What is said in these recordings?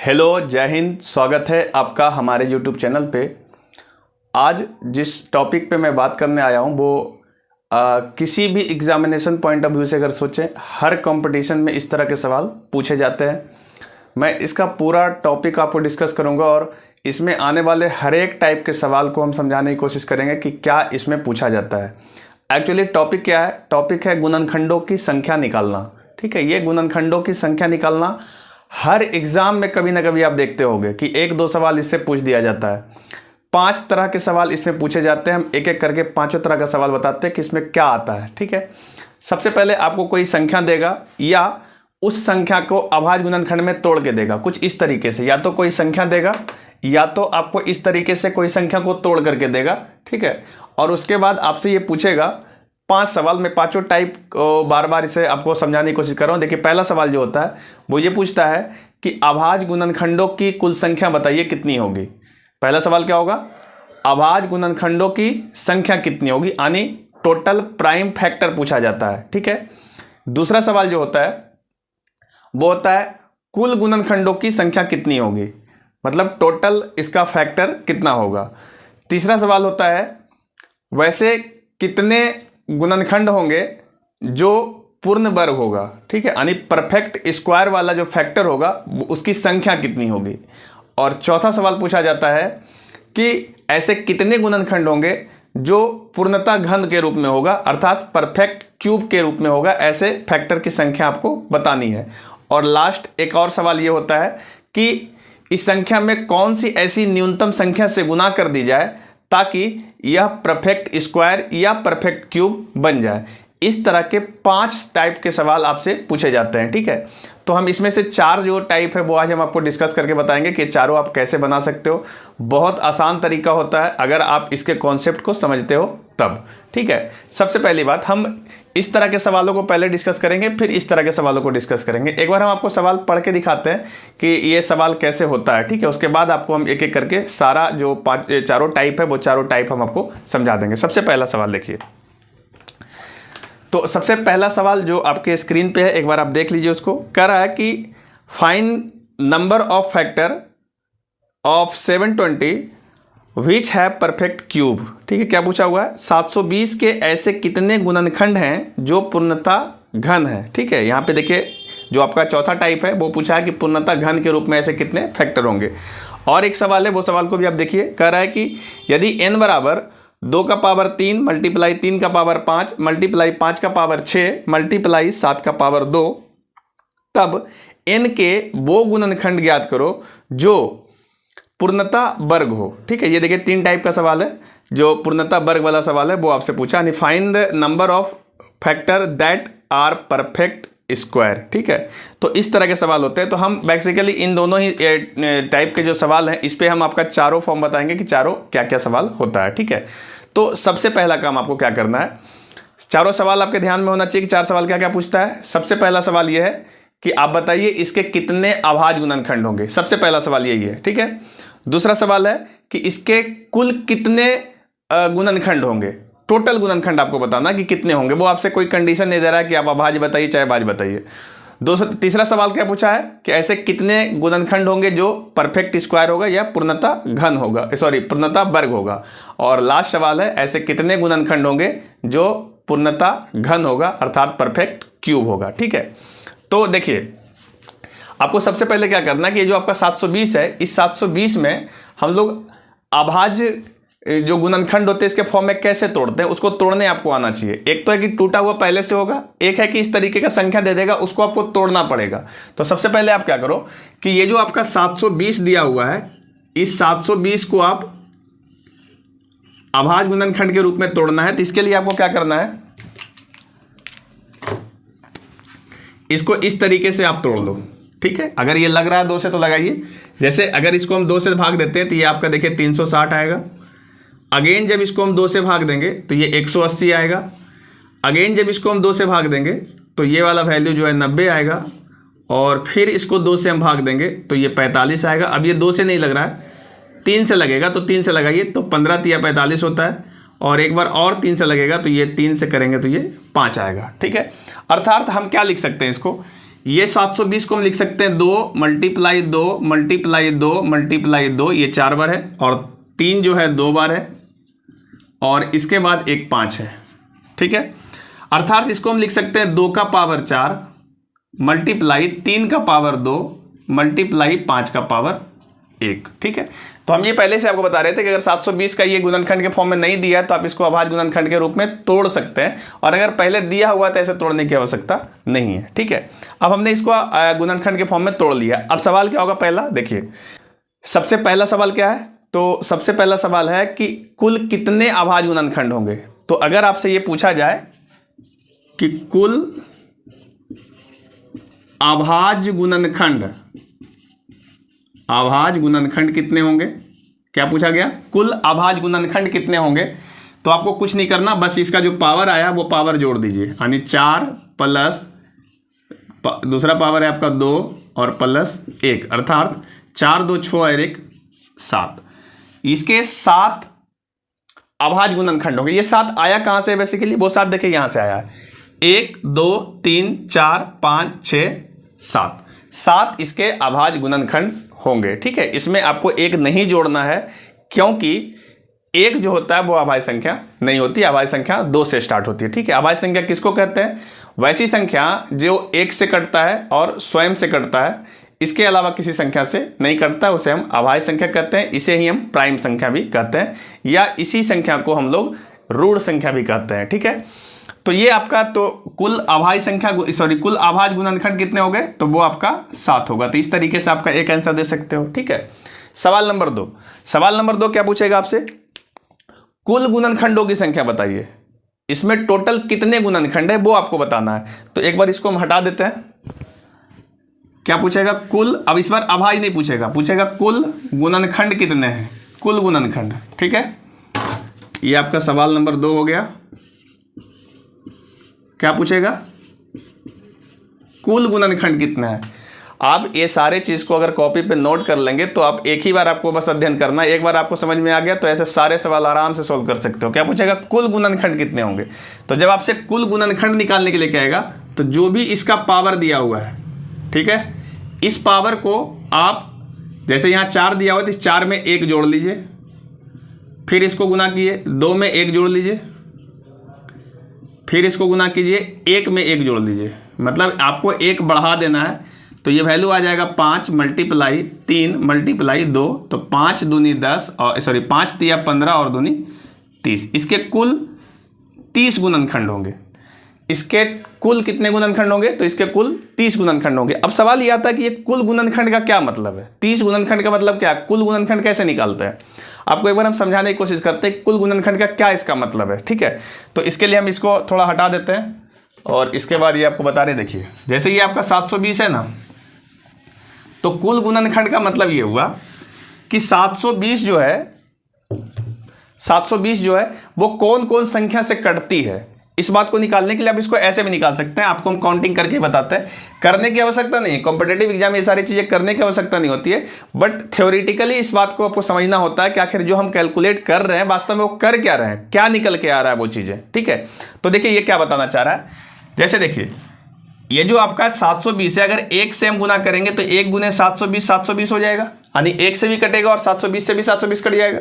Hello, जय हिंद। स्वागत है आपका हमारे यूट्यूब चैनल पे। आज जिस टॉपिक पे मैं बात करने आया हूँ वो किसी भी एग्जामिनेशन पॉइंट ऑफ व्यू से अगर सोचें, हर कंपटीशन में इस तरह के सवाल पूछे जाते हैं। मैं इसका पूरा टॉपिक आपको डिस्कस करूँगा और इसमें आने वाले हर एक टाइप के सवाल को हम समझाने की कोशिश करेंगे कि क्या इसमें पूछा जाता है। एक्चुअली टॉपिक क्या है? टॉपिक है गुणनखंडों की संख्या निकालना। ठीक है, ये गुणनखंडों की संख्या निकालना हर एग्जाम में कभी ना कभी आप देखते होंगे कि एक दो सवाल इससे पूछ दिया जाता है। 5 तरह के सवाल इसमें पूछे जाते हैं। हम एक एक करके पांचों तरह का सवाल बताते हैं कि इसमें क्या आता है। ठीक है, सबसे पहले आपको कोई संख्या देगा या उस संख्या को अभाज्य गुणनखंड में तोड़ के देगा। कुछ इस तरीके से, या तो कोई संख्या देगा या तो आपको इस तरीके से कोई संख्या को तोड़ करके देगा। ठीक है, और उसके बाद आपसे ये पूछेगा 5 सवाल। मैं पांचों टाइप बार बार इसे आपको समझाने की कोशिश कर रहा हूँ। देखिए, पहला सवाल जो होता है वो ये पूछता है कि अभाज्य गुणनखंडों की कुल संख्या बताइए कितनी होगी। पहला सवाल क्या होगा? अभाज्य गुणनखंडों की संख्या कितनी होगी, यानी टोटल प्राइम फैक्टर पूछा जाता है। ठीक है, दूसरा सवाल जो होता है वो होता है कुल गुणनखंडों की संख्या कितनी होगी, मतलब टोटल इसका फैक्टर कितना होगा। तीसरा सवाल होता है वैसे कितने गुणनखंड होंगे जो पूर्ण वर्ग होगा। ठीक है, यानी परफेक्ट स्क्वायर वाला जो फैक्टर होगा उसकी संख्या कितनी होगी। और चौथा सवाल पूछा जाता है कि ऐसे कितने गुणनखंड होंगे जो पूर्णतः घन के रूप में होगा, अर्थात परफेक्ट क्यूब के रूप में होगा। ऐसे फैक्टर की संख्या आपको बतानी है। और लास्ट एक और सवाल ये होता है कि इस संख्या में कौन सी ऐसी न्यूनतम संख्या से गुना कर दी जाए ताकि यह परफेक्ट स्क्वायर या परफेक्ट क्यूब बन जाए। इस तरह के 5 टाइप के सवाल आपसे पूछे जाते हैं। ठीक है, तो हम इसमें से 4 जो टाइप है वो आज हम आपको डिस्कस करके बताएंगे कि चारों आप कैसे बना सकते हो। बहुत आसान तरीका होता है अगर आप इसके कॉन्सेप्ट को समझते हो तब। ठीक है, सबसे पहली बात, हम इस तरह के सवालों को पहले डिस्कस करेंगे, फिर इस तरह के सवालों को डिस्कस करेंगे। एक बार हम आपको सवाल पढ़ के दिखाते हैं कि ये सवाल कैसे होता है। ठीक है, उसके बाद आपको हम एक एक करके सारा जो चारों टाइप है वो चारों टाइप हम आपको समझा देंगे। सबसे पहला सवाल देखिए, तो सबसे पहला सवाल जो आपके स्क्रीन पे है, एक बार आप देख लीजिए। उसको कह रहा है कि find number of factor of 720 विच है परफेक्ट क्यूब। ठीक है, क्या पूछा हुआ है? 720 के ऐसे कितने गुणनखंड हैं जो पूर्णतः घन है। ठीक है, यहाँ पे देखिए जो आपका चौथा टाइप है वो पूछा है कि पूर्णतः घन के रूप में ऐसे कितने फैक्टर होंगे। और एक सवाल है, वो सवाल को भी आप देखिए। कह रहा है कि यदि n बराबर 2 का पावर 3 मल्टीप्लाई 3 का पावर 5 मल्टीप्लाई 5 का पावर 6 मल्टीप्लाई 7 का पावर 2, तब n के वो गुणनखंड ज्ञात करो जो पूर्णतः वर्ग हो। ठीक है, ये देखिए 3 टाइप का सवाल है। जो पूर्णतः वर्ग वाला सवाल है वो आपसे पूछा, यानी find number of factor that are perfect square. ठीक है, तो इस तरह के सवाल होते हैं। तो हम बेसिकली इन दोनों ही टाइप के जो सवाल हैं इस पे हम आपका चारों फॉर्म बताएंगे कि चारों क्या क्या सवाल होता है। ठीक है, तो सबसे पहला काम आपको क्या करना है, चारों सवाल आपके ध्यान में होना चाहिए कि 4 सवाल क्या क्या पूछता है। सबसे पहला सवाल यह है कि आप बताइए इसके कितने अभाज्य गुणनखंड होंगे। सबसे पहला सवाल यही है। ठीक है, दूसरा सवाल है कि इसके कुल कितने गुणनखंड होंगे, टोटल गुणनखंड आपको बताना कि कितने होंगे। वो आपसे कोई कंडीशन नहीं दे रहा है कि आप अभाज्य बताइए चाहे भाज्य बताइए। तीसरा सवाल क्या पूछा है कि ऐसे कितने गुणनखंड होंगे जो परफेक्ट स्क्वायर होगा या पूर्णतः घन होगा, पूर्णतः वर्ग होगा। और लास्ट सवाल है ऐसे कितने गुणनखंड होंगे जो पूर्णतः घन होगा, अर्थात परफेक्ट क्यूब होगा। ठीक है, तो देखिए आपको सबसे पहले क्या करना है कि ये जो आपका 720 है, इस 720 में हम लोग अभाज्य जो गुणनखंड होते हैं इसके फॉर्म में कैसे तोड़ते हैं उसको तोड़ने आपको आना चाहिए। एक तो है कि टूटा हुआ पहले से होगा, एक है कि इस तरीके का संख्या दे देगा, उसको आपको तोड़ना पड़ेगा। तो सबसे पहले आप क्या करो कि ये जो आपका 720 दिया हुआ है, इस 720 को आप अभाज्य गुणनखंड के रूप में तोड़ना है। तो इसके लिए आपको क्या करना है, इसको इस तरीके से आप तोड़ लो। ठीक है, अगर ये लग रहा है 2 से तो लगाइए। जैसे अगर इसको हम 2 से भाग देते हैं तो ये आपका देखिए 360 आएगा। अगेन जब इसको हम 2 से भाग देंगे तो ये 180 आएगा। अगेन जब इसको हम 2 से भाग देंगे तो ये वाला वैल्यू जो है 90 आएगा। और फिर इसको 2 से हम भाग देंगे तो ये 45 आएगा। अब ये 2 से नहीं लग रहा है, 3 से लगेगा, तो 3 से लगाइए तो 15 या 45 होता है। और एक बार और 3 से लगेगा तो ये 3 से करेंगे तो ये 5 आएगा। ठीक है, अर्थात हम क्या लिख सकते हैं इसको ये 720 को हम लिख सकते हैं 2 मल्टीप्लाई 2 मल्टीप्लाई 2 मल्टीप्लाई 2, ये 4 बार है, और 3 जो है 2 बार है, और इसके बाद एक 5 है। ठीक है, अर्थात इसको हम लिख सकते हैं 2 का पावर 4 मल्टीप्लाई 3 का पावर 2 मल्टीप्लाई 5 का पावर 1। ठीक है, तो हम ये पहले से आपको बता रहे थे कि अगर 720 का ये गुणनखंड के फॉर्म में नहीं दिया है तो आप इसको अभाज्य गुणनखंड के रूप में तोड़ सकते हैं, और अगर पहले दिया हुआ तो ऐसे तोड़ने की आवश्यकता नहीं है। ठीक है, अब हमने इसको गुणनखंड के फॉर्म में तोड़ लिया। अब सवाल क्या होगा, पहला देखिए, सबसे पहला सवाल क्या है, तो सबसे पहला सवाल है कि कुल कितने अभाज्य गुणनखंड होंगे। तो अगर आपसे ये पूछा जाए कि कुल अभाज्य गुणनखंड कितने होंगे, क्या पूछा गया, कुल अभाज्य गुणनखंड कितने होंगे, तो आपको कुछ नहीं करना, बस इसका जो पावर आया वो पावर जोड़ दीजिए, यानी 4 प्लस दूसरा पावर है आपका 2 और प्लस 1, अर्थात 4 2 6 और 1 7। इसके 7 अभाज्य गुणनखंड होंगे। ये 7 आया कहाँ से बेसिकली, वो 7 देखिए यहाँ से आया है, 1 2 3 4 5 6 7, 7 इसके अभाज्य गुणनखंड होंगे। ठीक है, इसमें आपको एक नहीं जोड़ना है, क्योंकि एक जो होता है वो अभाज्य संख्या नहीं होती, अभाज्य संख्या 2 से स्टार्ट होती है। ठीक है, अभाज्य संख्या किसको कहते हैं, वैसी संख्या जो 1 से कटता है और स्वयं से कटता है, इसके अलावा किसी संख्या से नहीं कटता, उसे हम अभाज्य संख्या कहते हैं। इसे ही हम प्राइम संख्या भी कहते हैं, या इसी संख्या को हम लोग ऋण संख्या भी कहते हैं। ठीक है, तो ये आपका तो कुल अभाज्य संख्या कुल अभाज्य गुणनखंड कितने हो गए, तो वो आपका 7 होगा। तो इस तरीके से आपका एक आंसर दे सकते हो। ठीक है, सवाल नंबर 2, सवाल नंबर 2 क्या पूछेगा आपसे, कुल गुणनखंडों की संख्या बताइए, इसमें टोटल कितने गुणनखंड है वो आपको बताना है। तो एक बार इसको हम हटा देते हैं, क्या पूछेगा, कुल, अब इस बार अभाज्य नहीं पूछेगा, पूछेगा कुल गुणनखंड कितने हैं, कुल गुणनखंड। ठीक है, ये आपका सवाल नंबर 2 हो गया। क्या पूछेगा, कुल गुणनखंड कितना है। आप ये सारे चीज़ को अगर कॉपी पे नोट कर लेंगे तो आप एक ही बार आपको बस अध्ययन करना है, एक बार आपको समझ में आ गया तो ऐसे सारे सवाल आराम से सोल्व कर सकते हो। क्या पूछेगा, कुल गुणनखंड कितने होंगे। तो जब आपसे कुल गुणनखंड निकालने के लिए कहेगा तो जो भी इसका पावर दिया हुआ है, ठीक है, इस पावर को आप जैसे यहाँ 4 दिया हुआ तो इस 4 में 1 जोड़ लीजिए, फिर इसको गुना कीजिए, 2 में 1 जोड़ लीजिए, फिर इसको गुना कीजिए, 1 में 1 जोड़ लीजिए, मतलब आपको 1 बढ़ा देना है। तो ये वैल्यू आ जाएगा 5 मल्टीप्लाई 3 मल्टीप्लाई 2, तो 5 दूनी 10 और 5 तिया 15 और दूनी 30। इसके कुल 30 गुणनखंड होंगे। इसके कुल कितने गुणनखंड होंगे, तो इसके कुल 30 गुणनखंड होंगे। अब सवाल ये आता है कि ये कुल गुणनखंड का क्या मतलब है, 30 गुणनखंड का मतलब क्या है, कुल गुणनखंड कैसे निकालते हैं। आपको एक बार हम समझाने की कोशिश करते हैं कुल गुणनखंड का क्या इसका मतलब है। ठीक है, तो इसके लिए हम इसको थोड़ा हटा देते हैं और इसके बाद ये आपको बता रहे, देखिए जैसे ये आपका 720 है ना, तो कुल गुणनखंड का मतलब ये हुआ कि 720 जो है वो कौन कौन संख्या से कटती है। इस बात को निकालने के लिए आप इसको ऐसे भी निकाल सकते हैं, आपको हम काउंटिंग करके बताते हैं, करने की आवश्यकता नहीं है, कॉम्पिटिटिव एग्जाम ये सारी चीज़ें करने की आवश्यकता नहीं होती है, बट थ्योरेटिकली इस बात को आपको समझना होता है कि आखिर जो हम कैलकुलेट कर रहे हैं वास्तव में वो कर क्या रहे हैं, क्या निकल के आ रहा है वो चीज़ें। ठीक है, तो देखिए ये क्या बताना चाह रहा है, जैसे देखिए ये जो आपका 720 है, अगर 1 से हम गुना करेंगे तो 1 गुने 720 हो जाएगा, यानी 1 से भी कटेगा और 720 से भी 720 कट जाएगा।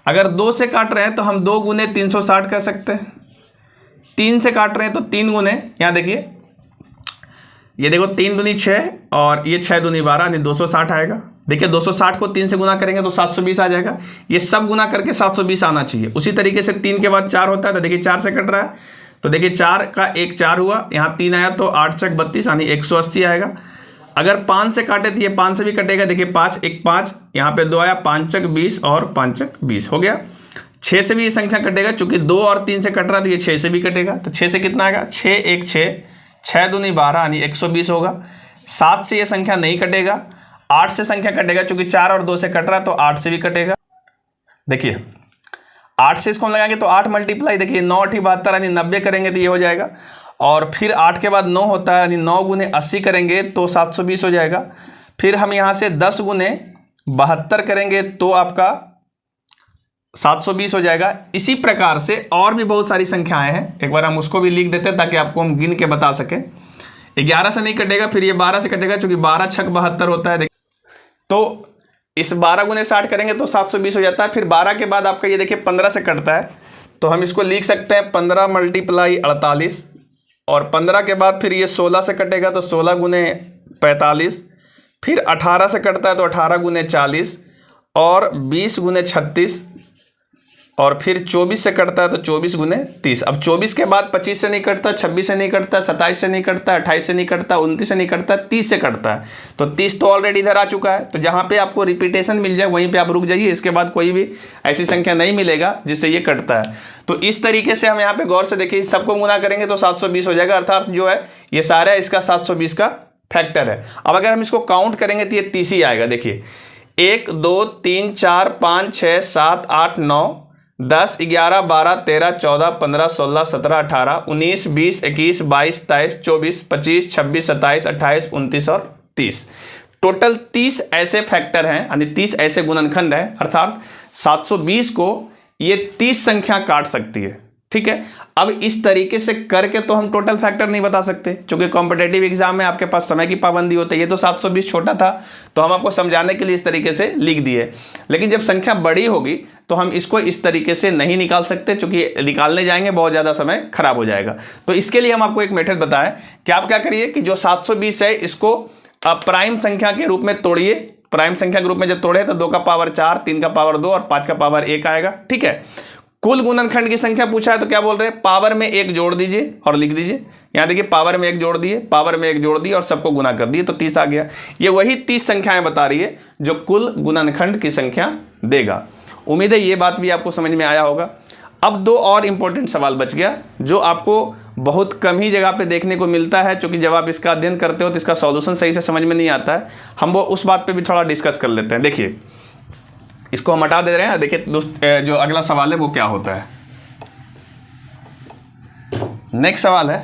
अगर 2 से काट रहे हैं तो हम 2 गुने 360 कर सकते हैं, 3 से काट रहे हैं तो 3 गुने, यहाँ देखिए ये देखो 3 दूनी 6 और ये 6 दूनी 12, यानी 260 आएगा। देखिए 260 को 3 से गुना करेंगे तो 720 आ जाएगा। ये सब गुना करके 720 आना चाहिए। उसी तरीके से 3 के बाद 4 होता है, तो देखिए 4 से कट रहा है, तो देखिए 4 का 1 4 हुआ, यहाँ 3 आया तो 8 चक 32, यानी 180 आएगा। अगर 5 से काटे तो ये 5 से भी कटेगा, देखिए 5 1 5, यहाँ पे 2 आया, 5 चक 20 और 5 चक 20 हो गया। 6 से भी ये संख्या कटेगा, चूंकि 2 और 3 से कट रहा है तो ये 6 से भी कटेगा, तो 6 से कितना आएगा, 6 1 6, 6 दूनी 12, यानी 120 होगा। 7 से ये संख्या नहीं कटेगा, 8 से संख्या कटेगा, चूंकि 4 और 2 से कट रहा है तो 8 से भी कटेगा। देखिए 8 से इसको हम लगाएंगे तो 8 मल्टीप्लाई, देखिए 9 8 72, यानी 90 करेंगे तो ये हो जाएगा। और फिर 8 के बाद 9 होता है, यानी 9 गुने 80 करेंगे तो 720 हो जाएगा। फिर हम यहाँ से 10 गुने 72 करेंगे तो आपका 720 हो जाएगा। इसी प्रकार से और भी बहुत सारी संख्याएं हैं, एक बार हम उसको भी लिख देते हैं ताकि आपको हम गिन के बता सकें। 11 से नहीं कटेगा, फिर ये 12 से कटेगा, चूंकि 12 छक 72 होता है। तो इस 12 गुने 60 करेंगे तो 720 हो जाता है। फिर 12 के बाद आपका ये देखिए 15 से कटता है, तो हम इसको लिख सकते हैं 15 मल्टीप्लाई 48, और 15 के बाद फिर ये 16 से कटेगा तो 16 गुने 45, फिर 18 से कटता है तो 18 गुने 40, और 20 गुने 36, और फिर 24 से कटता है तो 24 गुने 30। अब 24 के बाद 25 से नहीं कटता, 26 से नहीं कटता, 27 से नहीं कटता, 28 से नहीं कटता, 29 से नहीं कटता, 30 से कटता है। तो 30 तो ऑलरेडी इधर आ चुका है, तो जहाँ पे आपको रिपीटेशन मिल जाए वहीं पे आप रुक जाइए, इसके बाद कोई भी ऐसी संख्या नहीं मिलेगा जिससे ये कटता है। तो इस तरीके से हम यहाँ पे गौर से देखिए, सबको गुना करेंगे तो 720 हो जाएगा, अर्थात जो है ये सारा इसका 720 का फैक्टर है। अब अगर हम इसको काउंट करेंगे तो ये 30 ही आएगा। देखिए 1 2 3 4 5 6 7 8 9 10 11 12 13 14 15 16 17 18 19 20 21 22 23 24 25 26 27 28 29 और 30। टोटल 30 ऐसे फैक्टर हैं, यानी 30 ऐसे गुणनखंड हैं, अर्थात 720 को ये 30 संख्या काट सकती है। ठीक है, अब इस तरीके से करके तो हम टोटल फैक्टर नहीं बता सकते, क्योंकि कॉम्पिटेटिव एग्जाम में आपके पास समय की पाबंदी होती है। ये तो 720 छोटा था तो हम आपको समझाने के लिए इस तरीके से लिख दिए, लेकिन जब संख्या बड़ी होगी तो हम इसको इस तरीके से नहीं निकाल सकते, क्योंकि निकालने जाएंगे बहुत ज़्यादा समय खराब हो जाएगा। तो इसके लिए हम आपको एक मेथड बताएं कि आप क्या करिए कि जो 720 है इसको प्राइम संख्या के रूप में तोड़िए। प्राइम संख्या के रूप में जब तोड़े तो 2 का पावर 4, 3 का पावर 2 और 5 का पावर 1 आएगा। ठीक है, कुल गुणनखंड की संख्या पूछा है तो क्या बोल रहे हैं, पावर में 1 जोड़ दीजिए और लिख दीजिए। यहाँ देखिए पावर में 1 जोड़ दिए, पावर में 1 जोड़ दिए और सबको गुना कर दिए तो 30 आ गया। ये वही 30 संख्याएं बता रही है जो कुल गुणनखंड की संख्या देगा। उम्मीद है ये बात भी आपको समझ में आया होगा। अब 2 और इंपॉर्टेंट सवाल बच गया जो आपको बहुत कम ही जगह पे देखने को मिलता है, क्योंकि जब आप इसका अध्ययन करते हो तो इसका सॉल्यूशन सही से समझ में नहीं आता है। हम वो उस बात पे भी थोड़ा डिस्कस कर लेते हैं। देखिए इसको हम हटा दे रहे हैं। देखिए जो अगला सवाल है वो क्या होता है। नेक्स्ट सवाल है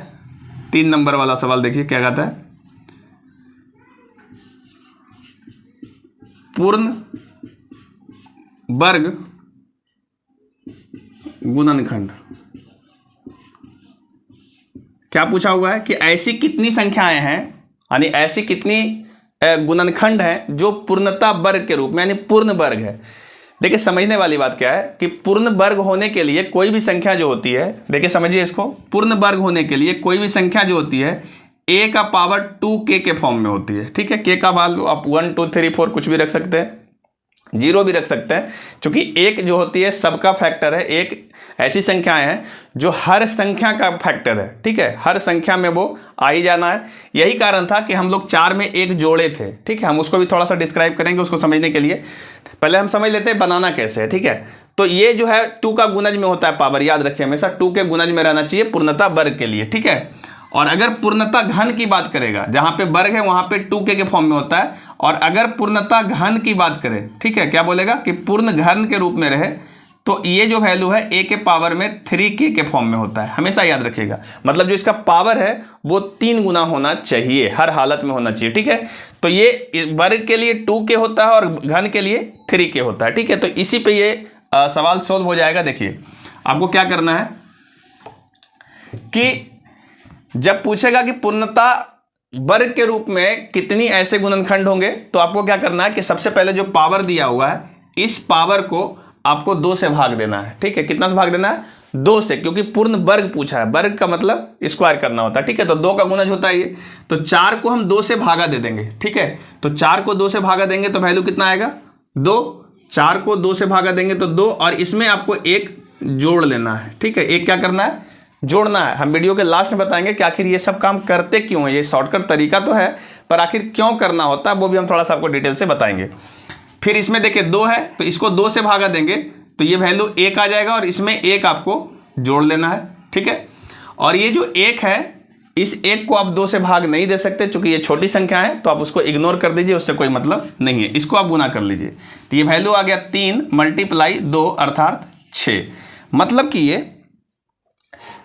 3 नंबर वाला सवाल। देखिए क्या कहता है, पूर्ण वर्ग गुणनखंड। क्या पूछा हुआ है कि ऐसी कितनी संख्याएं हैं, यानी ऐसी कितनी गुणनखंड हैं जो पूर्णता वर्ग के रूप में, यानी पूर्ण वर्ग है। देखिए समझने वाली बात क्या है कि पूर्ण वर्ग होने के लिए कोई भी संख्या जो होती है, देखिए समझिए इसको, पूर्ण वर्ग होने के लिए कोई भी संख्या जो होती है a का पावर 2k के फॉर्म में होती है। ठीक है, k का वैल्यू आप 1 2 3 4 कुछ भी रख सकते हैं, 0 भी रख सकते हैं, क्योंकि एक जो होती है सबका फैक्टर है। एक ऐसी संख्याएं हैं जो हर संख्या का फैक्टर है। ठीक है, हर संख्या में वो आ ही जाना है। यही कारण था कि हम लोग 4 में 1 जोड़े थे। ठीक है, हम उसको भी थोड़ा सा डिस्क्राइब करेंगे उसको समझने के लिए। पहले हम समझ लेते हैं बनाना कैसे है। ठीक है, तो ये जो है 2 का गुणज में होता है पावर, याद रखिए हमेशा 2 के गुणज में रहना चाहिए पूर्णता वर्ग के लिए। ठीक है, और अगर पूर्णता घन की बात करेगा, जहां पे वर्ग है वहां पे 2k के फॉर्म में होता है। और अगर पूर्णता घन की बात करें, ठीक है, क्या बोलेगा कि पूर्ण घन के रूप में रहे तो ये जो वैल्यू है a के पावर में 3k के फॉर्म में होता है। हमेशा याद रखिएगा, मतलब जो इसका पावर है वो 3 गुना होना चाहिए, हर हालत में होना चाहिए। ठीक है, तो ये वर्ग के लिए 2k होता है और घन के लिए 3k होता है। ठीक है, तो इसी पे ये सवाल सोल्व हो जाएगा। देखिए आपको क्या करना है कि जब पूछेगा कि पूर्णता वर्ग के रूप में कितनी ऐसे गुणनखंड होंगे, तो आपको क्या करना है कि सबसे पहले जो पावर दिया हुआ है इस पावर को आपको 2 से भाग देना है। ठीक है, कितना से भाग देना है, 2 से, क्योंकि पूर्ण वर्ग पूछा है, वर्ग का मतलब स्क्वायर करना होता है। ठीक है, तो 2 का गुणज होता है ये, तो 4 को हम 2 से भागा दे देंगे। ठीक है, तो 4 को 2 से भागा देंगे तो वैल्यू कितना आएगा, 2। 4 को 2 से भागा देंगे तो 2, और इसमें आपको 1 जोड़ लेना है। ठीक है, 1 क्या करना है, जोड़ना है। हम वीडियो के लास्ट में बताएंगे कि आखिर ये सब काम करते क्यों है। ये शॉर्टकट तरीका तो है, पर आखिर क्यों करना होता है वो भी हम थोड़ा सा आपको डिटेल से बताएंगे। फिर इसमें देखिए 2 है तो इसको 2 से भागा देंगे तो ये वैल्यू 1 आ जाएगा, और इसमें 1 आपको जोड़ लेना है। ठीक है, और ये जो 1 है इस 1 को आप 2 से भाग नहीं दे सकते, क्योंकि ये छोटी संख्या है, तो आप उसको इग्नोर कर दीजिए, उससे कोई मतलब नहीं है। इसको आप गुना कर लीजिए तो ये वैल्यू आ गया 3 × 2 अर्थात 6। मतलब कि ये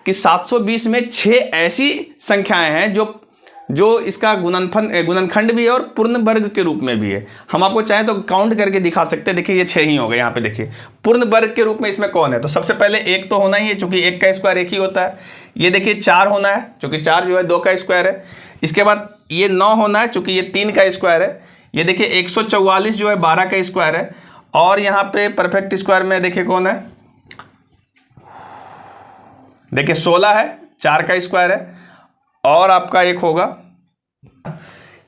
कि 720 में 6 ऐसी संख्याएं हैं जो इसका गुणनखंड भी है और पूर्ण वर्ग के रूप में भी है। हम आपको चाहें तो काउंट करके दिखा सकते हैं। देखिए ये 6 ही हो गए। यहाँ पे देखिए पूर्ण वर्ग के रूप में इसमें कौन है, तो सबसे पहले 1 तो होना ही है, क्योंकि 1 का स्क्वायर 1 ही होता है। ये देखिए 4 होना है, क्योंकि 4 जो है 2 का स्क्वायर है। इसके बाद ये 9 होना है, चूंकि ये 3 का स्क्वायर है। ये देखिए 144 जो है 12 का स्क्वायर है, और यहाँ पे परफेक्ट स्क्वायर में देखिए कौन है, देखिए 16 है, 4 का स्क्वायर है, और आपका एक होगा,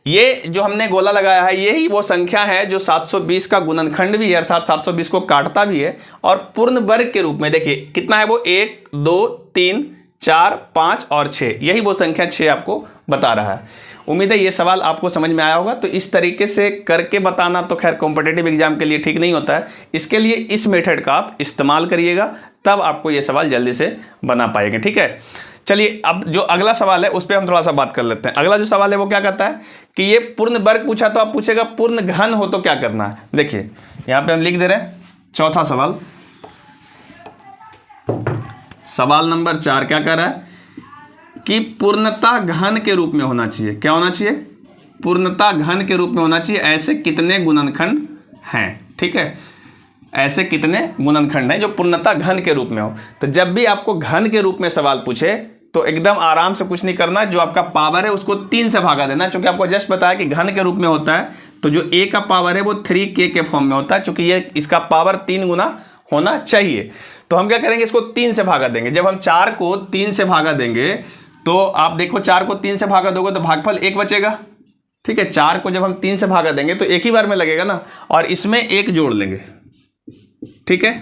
ये जो हमने गोला लगाया है यही वो संख्या है जो 720 का गुणनखंड भी है, अर्थात 720 को काटता भी है, और पूर्ण वर्ग के रूप में देखिए कितना है वो 1 2 3 4 5 और 6, यही वो संख्या 6 आपको बता रहा है। उम्मीद है ये सवाल आपको समझ में आया होगा। तो इस तरीके से करके बताना तो खैर कॉम्पिटिटिव एग्जाम के लिए ठीक नहीं होता है, इसके लिए इस मेथड का आप इस्तेमाल करिएगा, तब आपको ये सवाल जल्दी से बना पाएंगे। ठीक है, चलिए अब जो अगला सवाल है उस पर हम थोड़ा सा बात कर लेते हैं। अगला जो सवाल है वो क्या कहता है कि ये पूर्ण वर्ग पूछा तो आप पूछेगा पूर्ण घन हो तो क्या करना है। देखिए यहाँ पे हम लिख दे रहे हैं चौथा सवाल, सवाल नंबर 4 क्या कह रहा है कि पूर्णता घन के रूप में होना चाहिए। क्या होना चाहिए? पूर्णता घन के रूप में होना चाहिए। ऐसे कितने गुणनखंड हैं? ठीक है, ऐसे कितने गुणनखंड हैं जो पूर्णता घन के रूप में हो। तो जब भी आपको घन के रूप में सवाल पूछे तो एकदम आराम से कुछ नहीं करना, जो आपका पावर है उसको 3 से भागा देना, क्योंकि आपको जस्ट बताया कि घन के रूप में होता है तो जो a का पावर है वो 3k के फॉर्म में होता है, क्योंकि ये इसका पावर 3 गुना होना चाहिए। तो हम क्या करेंगे, इसको 3 से भागा देंगे। जब हम 4 को 3 से भागा देंगे तो आप देखो 4 को 3 से भागा दोगे तो भागफल 1 बचेगा। ठीक है, 4 को जब हम 3 से भागा देंगे तो एक ही बार में लगेगा ना, और इसमें 1 जोड़ लेंगे। ठीक है,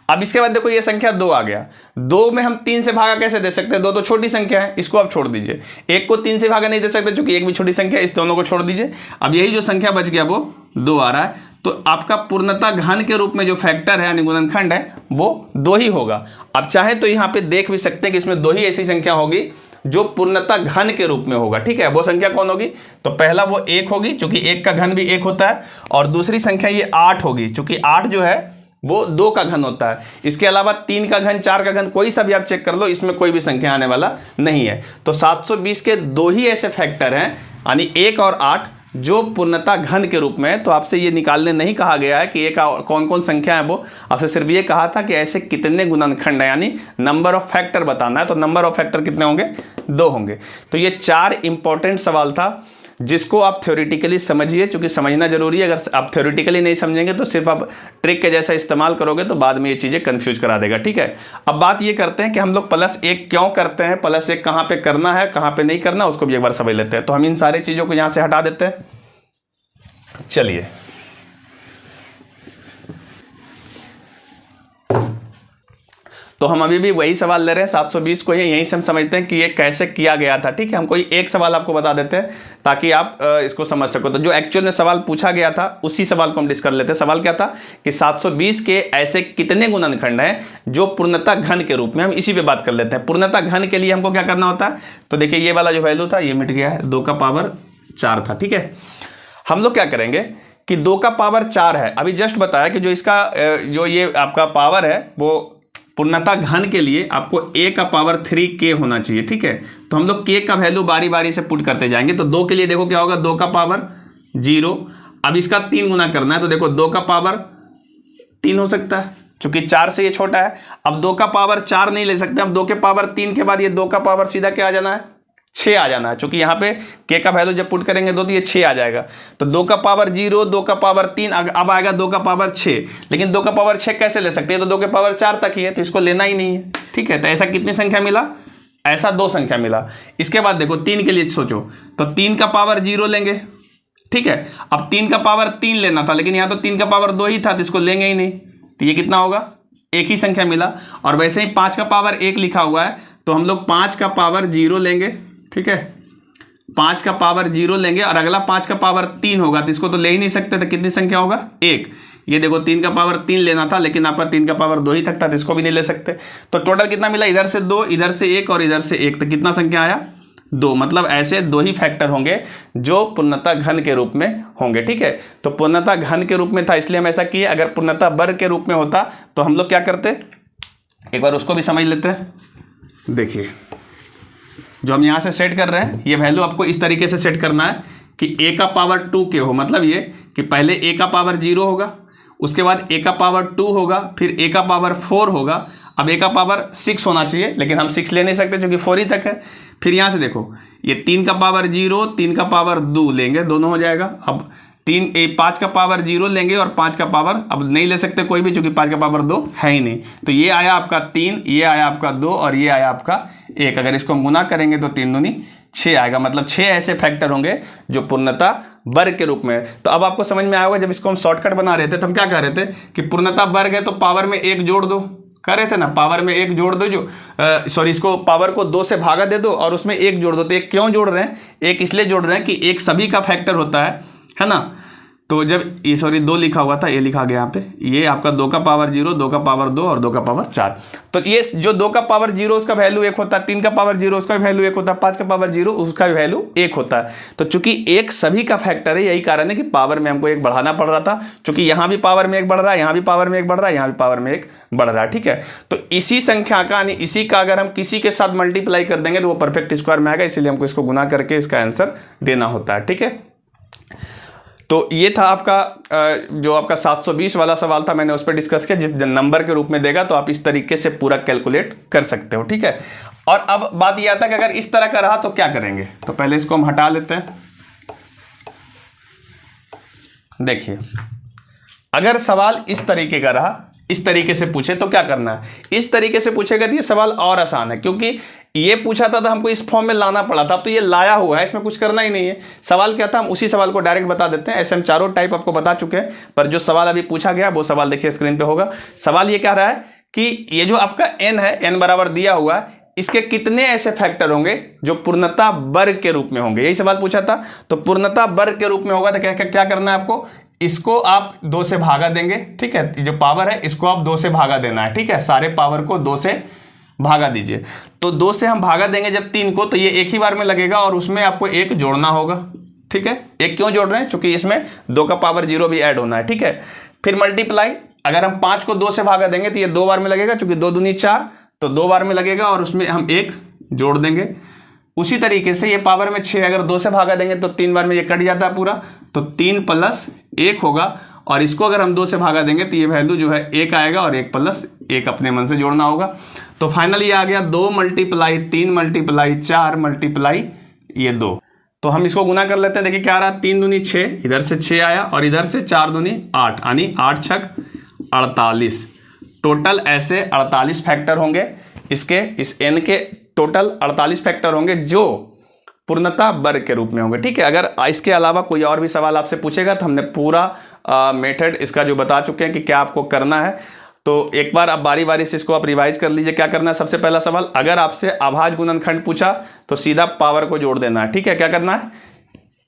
अब इसके बाद देखो ये संख्या 2 आ गया। 2 में हम 3 से भागा कैसे दे सकते हैं? 2 तो छोटी संख्या है, इसको आप छोड़ दीजिए। 1 को 3 से भागा नहीं दे सकते क्योंकि 1 भी छोटी संख्या है, इस दोनों को छोड़ दीजिए। अब यही जो संख्या बच गया वो 2 आ रहा है। तो आपका पूर्णता घन के रूप में जो फैक्टर है यानी गुणनखंड है वो 2 ही होगा। अब चाहे तो यहाँ पे देख भी सकते हैं कि इसमें 2 ही ऐसी संख्या होगी जो पूर्णता घन के रूप में होगा। ठीक है, वो संख्या कौन होगी? तो पहला वो 1 होगी, क्योंकि 1 का घन भी 1 होता है, और दूसरी संख्या ये 8 होगी, क्योंकि 8 जो है वो 2 का घन होता है। इसके अलावा 3 का घन, 4 का घन, कोई सा भी आप चेक कर लो, इसमें कोई भी संख्या आने वाला नहीं है। तो 720 के 2 ही ऐसे फैक्टर हैं, यानी 1 और 8, जो पूर्णता घन के रूप में है। तो आपसे ये निकालने नहीं कहा गया है कि एक कौन कौन संख्या है, वो आपसे सिर्फ ये कहा था कि ऐसे कितने गुणनखंड है, यानी नंबर ऑफ फैक्टर बताना है। तो नंबर ऑफ फैक्टर कितने होंगे? 2 होंगे। तो ये 4 इंपॉर्टेंट सवाल था जिसको आप थ्योरेटिकली समझिए, क्योंकि समझना जरूरी है। अगर आप थ्योरेटिकली नहीं समझेंगे तो सिर्फ आप ट्रिक के जैसा इस्तेमाल करोगे तो बाद में ये चीज़ें कंफ्यूज करा देगा। ठीक है, अब बात ये करते हैं कि हम लोग +1 क्यों करते हैं, +1 कहाँ पे करना है, कहाँ पे नहीं करना, उसको भी एक बार समझ लेते हैं। तो हम इन सारी चीज़ों को यहाँ से हटा देते हैं। चलिए, तो हम अभी भी वही सवाल ले रहे हैं 720 को, यहीं से हम समझते हैं कि ये कैसे किया गया था। ठीक है, हम कोई एक सवाल आपको बता देते हैं ताकि आप इसको समझ सको। तो जो एक्चुअल में सवाल पूछा गया था उसी सवाल को हम डिस्कस कर लेते हैं। सवाल क्या था कि 720 के ऐसे कितने गुणनखंड हैं जो पूर्णता घन के रूप में, हम इसी पे बात कर लेते हैं। पूर्णता घन के लिए हमको क्या करना होता है? तो देखिए ये वाला जो वैल्यू था ये मिट गया है, 2 का पावर 4 था। ठीक है, हम लोग क्या करेंगे कि 2 का पावर 4 है, अभी जस्ट बताया कि जो इसका जो ये आपका पावर है वो पूर्णता घन के लिए आपको a का पावर 3k होना चाहिए। ठीक है, तो हम लोग k का वैल्यू बारी बारी से पुट करते जाएंगे। तो 2 के लिए देखो क्या होगा, 2 का पावर 0। अब इसका 3 गुना करना है, तो देखो 2 का पावर 3 हो सकता है, चूंकि 4 से ये छोटा है। अब 2 का पावर 4 नहीं ले सकते, अब 2 के पावर 3 के बाद ये 2 का पावर सीधा क्या आ जाना है, 6 आ जाना है, क्योंकि यहाँ पे k का वैल्यू जब पुट करेंगे 2 तो ये 6 आ जाएगा। तो 2 का पावर 0, 2 का पावर 3, अब आएगा 2 का पावर 6। लेकिन 2 का पावर 6 कैसे ले सकते हैं? तो 2 के पावर 4 तक ही है, तो इसको लेना ही नहीं है। ठीक है, तो ऐसा कितनी संख्या मिला? ऐसा 2 संख्या मिला। इसके बाद देखो 3 के लिए सोचो, तो 3 का पावर 0 लेंगे। ठीक है, अब 3 का पावर 3 लेना था, लेकिन यहाँ तो 3 का पावर 2 ही था, तो इसको लेंगे ही नहीं। तो ये कितना होगा? एक ही संख्या मिला। और वैसे ही 5 का पावर 1 लिखा हुआ है, तो हम लोग 5 का पावर 0 लेंगे। ठीक है, 5 का पावर 0 लेंगे, और अगला 5 का पावर 3 होगा, तो इसको तो ले ही नहीं सकते। तो कितनी संख्या होगा? 1। ये देखो 3 का पावर 3 लेना था, लेकिन आपका 3 का पावर 2 ही तक था, तो इसको भी नहीं ले सकते। तो टोटल कितना मिला? इधर से 2, इधर से 1 और इधर से 1, तो कितना संख्या आया? 2। मतलब ऐसे 2 ही फैक्टर होंगे जो पूर्णता घन के रूप में होंगे। ठीक है, तो पूर्णता घन के रूप में था इसलिए हम ऐसा किए। अगर पूर्णता वर्ग के रूप में होता तो हम लोग क्या करते, एक बार उसको भी समझ लेते हैं। देखिए जो हम यहाँ से सेट कर रहे हैं, ये वैल्यू आपको इस तरीके से सेट करना है कि a का पावर 2k हो। मतलब ये कि पहले a का पावर 0 होगा, उसके बाद a का पावर 2 होगा, फिर a का पावर 4 होगा, अब a का पावर 6 होना चाहिए, लेकिन हम 6 ले नहीं सकते क्योंकि 4 ही तक है। फिर यहाँ से देखो ये 3 का पावर 0, 3 का पावर 2 लेंगे, दोनों हो जाएगा। अब 5 का पावर 0 लेंगे और 5 का पावर अब नहीं ले सकते कोई भी, क्योंकि 5 का पावर 2 है ही नहीं। तो ये आया आपका 3, ये आया आपका 2 और ये आया आपका 1। अगर इसको हम गुना करेंगे तो 3 दूनी 6 आएगा। मतलब 6 ऐसे फैक्टर होंगे जो पूर्णता वर्ग के रूप में। तो अब आपको समझ में आया होगा, जब इसको हम शॉर्टकट बना रहे थे तो हम क्या कर रहे थे कि पूर्णता वर्ग है तो पावर में 1 जोड़ दो, कर रहे थे ना, पावर में 1 जोड़ दो, इसको पावर को 2 से भागा दे दो और उसमें 1 जोड़ दो। तो 1 क्यों जोड़ रहे हैं? 1 इसलिए जोड़ रहे हैं कि 1 सभी का फैक्टर होता है ना। तो जब ये 2 लिखा हुआ था, ये लिखा गया यहाँ पे, ये आपका 2 का पावर 0, 2 का पावर 2 और 2 का पावर 4। तो ये जो 2 का पावर 0 उसका वैल्यू 1 होता है, 3 का पावर 0 उसका वैल्यू 1 होता है, 5 का पावर 0 उसका वैल्यू 1 होता है। तो चूंकि 1 सभी का फैक्टर है, यही कारण है कि पावर में हमको 1 बढ़ाना पड़ रहा था। चूंकि यहाँ भी पावर में 1 बढ़ रहा है, यहाँ भी पावर में 1 बढ़ रहा है, यहाँ भी पावर में 1 बढ़ रहा है। ठीक है, तो इसी संख्या का यानी इसी का अगर हम किसी के साथ मल्टीप्लाई कर देंगे तो वो परफेक्ट स्क्वायर में आएगा, इसीलिए हमको इसको गुना करके इसका आंसर देना होता है। ठीक है, तो ये था आपका जो आपका 720 वाला सवाल था, मैंने उस पर डिस्कस किया। जब नंबर के रूप में देगा तो आप इस तरीके से पूरा कैलकुलेट कर सकते हो। ठीक है, और अब बात यह आता है कि अगर इस तरह का रहा तो क्या करेंगे। तो पहले इसको हम हटा लेते हैं। देखिए, अगर सवाल इस तरीके का रहा, इस तरीके से पूछे तो क्या करना है। इस तरीके से पूछेगा तो ये सवाल और आसान है, क्योंकि ये पूछा था तो हमको इस फॉर्म में लाना पड़ा था। अब तो ये लाया हुआ है, इसमें कुछ करना ही नहीं है। सवाल क्या था, हम उसी सवाल को डायरेक्ट बता देते हैं। ऐसे हम चारों टाइप आपको बता चुके हैं, पर जो सवाल अभी पूछा गया वो सवाल देखिए स्क्रीन पे होगा। सवाल ये कह रहा है कि ये जो आपका n है, n बराबर दिया हुआ है, इसके कितने ऐसे फैक्टर होंगे जो पूर्णता वर्ग के रूप में होंगे। यही सवाल पूछा था। तो पूर्णता वर्ग के रूप में होगा तो क्या करना है आपको, इसको आप 2 से भागा देंगे। ठीक है, जो पावर है इसको आप 2 से भागा देना है। ठीक है, सारे पावर को 2 से भागा दीजिए। तो 2 से हम भागा देंगे जब 3 को, तो ये एक ही बार में लगेगा और उसमें आपको 1 जोड़ना होगा। ठीक है, 1 क्यों जोड़ रहे हैं, क्योंकि इसमें 2 का पावर 0 भी ऐड होना है। ठीक है, फिर मल्टीप्लाई, अगर हम 5 को 2 से भागा देंगे तो ये 2 बार में लगेगा, क्योंकि 2 दूनी 4, तो 2 बार में लगेगा और उसमें हम 1 जोड़ देंगे। उसी तरीके से ये पावर में 6 अगर 2 से भागा देंगे तो 3 बार में ये कट जाता है पूरा, तो 3 + 1 होगा। और इसको अगर हम 2 से भागा देंगे तो ये वैल्यू जो है 1 आएगा और 1 + 1 अपने मन से जोड़ना होगा। तो फाइनली आ गया 2 × 3 × 4 × ये 2। तो हम इसको गुना कर लेते हैं। देखिए क्या आ रहा है, 3 दूनी 6, इधर से 6 आया और इधर से 4 दूनी 8, यानी 8 × 6 = 48। टोटल ऐसे 48 फैक्टर होंगे इसके, इस n के टोटल 48 फैक्टर होंगे जो पूर्णता वर्ग के रूप में होंगे। ठीक है, अगर इसके अलावा कोई और भी सवाल आपसे पूछेगा तो हमने पूरा मेथड इसका जो बता चुके हैं कि क्या आपको करना है। तो एक बार आप बारी बारी से इसको आप रिवाइज कर लीजिए। क्या करना है, सबसे पहला सवाल, अगर आपसे अभाज्य गुणनखंड पूछा तो सीधा पावर को जोड़ देना है। ठीक है, क्या करना है,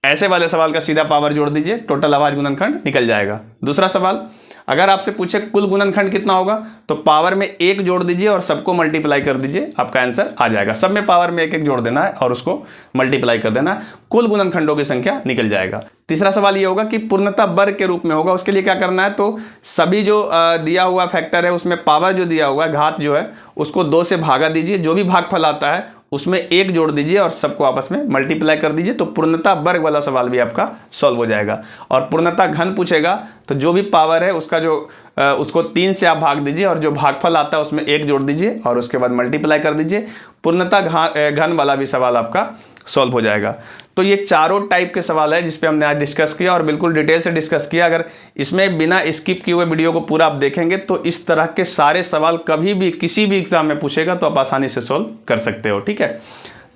ऐसे वाले सवाल का सीधा पावर जोड़ दीजिए, टोटल अभाज्य गुणनखंड निकल जाएगा। दूसरा सवाल, अगर आपसे पूछे कुल गुणनखंड कितना होगा तो पावर में 1 जोड़ दीजिए और सबको मल्टीप्लाई कर दीजिए, आपका आंसर आ जाएगा। सब में पावर में 1 जोड़ देना है और उसको मल्टीप्लाई कर देना है, कुल गुणनखंडों की संख्या निकल जाएगा। तीसरा सवाल ये होगा कि पूर्णता वर्ग के रूप में होगा, उसके लिए क्या करना है, तो सभी जो दिया हुआ फैक्टर है उसमें पावर जो दिया हुआ है, घात जो है, उसको 2 से भागा दीजिए, जो भी भागफल आता है उसमें 1 जोड़ दीजिए और सबको आपस में मल्टीप्लाई कर दीजिए। तो पूर्णता वर्ग वाला सवाल भी आपका सॉल्व हो जाएगा। और पूर्णता घन पूछेगा तो जो भी पावर है उसका जो उसको 3 से आप भाग दीजिए और जो भागफल आता है उसमें 1 जोड़ दीजिए और उसके बाद मल्टीप्लाई कर दीजिए। पूर्णता घन वाला भी सवाल आपका सॉल्व हो जाएगा। तो ये चारों टाइप के सवाल है जिस पे हमने आज डिस्कस किया और बिल्कुल डिटेल से डिस्कस किया। अगर इसमें बिना स्किप किए हुए वीडियो को पूरा आप देखेंगे तो इस तरह के सारे सवाल कभी भी किसी भी एग्जाम में पूछेगा तो आप आसानी से सॉल्व कर सकते हो। ठीक है,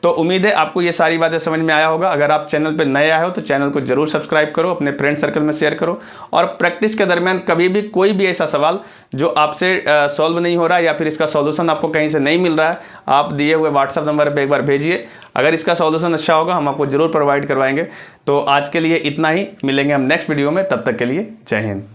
तो उम्मीद है आपको ये सारी बातें समझ में आया होगा। अगर आप चैनल पे नए आए हो तो चैनल को जरूर सब्सक्राइब करो, अपने फ्रेंड सर्कल में शेयर करो और प्रैक्टिस के दरमियान कभी भी कोई भी ऐसा सवाल जो आपसे सॉल्व नहीं हो रहा है या फिर इसका सॉल्यूशन आपको कहीं से नहीं मिल रहा है, आप दिए हुए व्हाट्सएप नंबर पर एक बार भेजिए। अगर इसका सॉल्यूशन अच्छा होगा हम आपको जरूर प्रोवाइड करवाएंगे। तो आज के लिए इतना ही, मिलेंगे हम नेक्स्ट वीडियो में, तब तक के लिए जय हिंद।